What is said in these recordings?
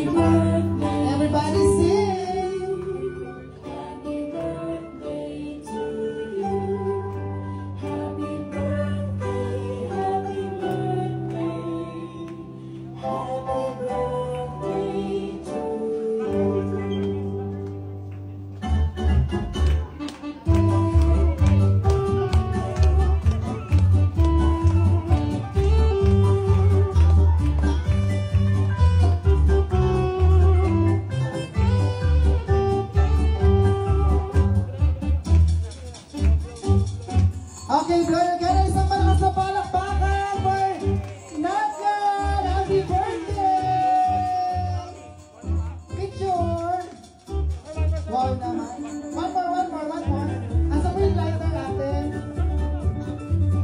Everybody sing. Happy birthday to you. Happy birthday, happy birthday. Happy birthday to you. Okay, good. Kaya isang malakas na palakpakan for Nathan! Happy birthday! Picture! Wow naman. One more. Asa mo yung lighter natin?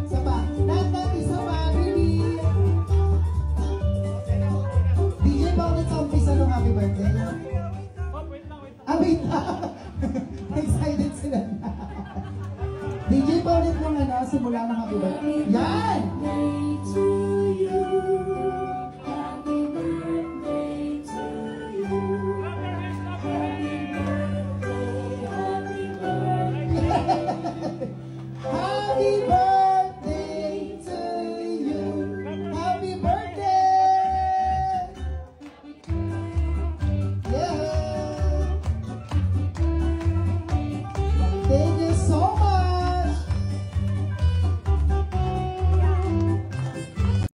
Isa pa. Nathan, isa pa. Baby! DJ pa ulit sa umpisa ng happy birthday. Ah, wait lang. Excited sila na. DJ pa ulit ng simula ng happy birthday. Yan! Birthday to you.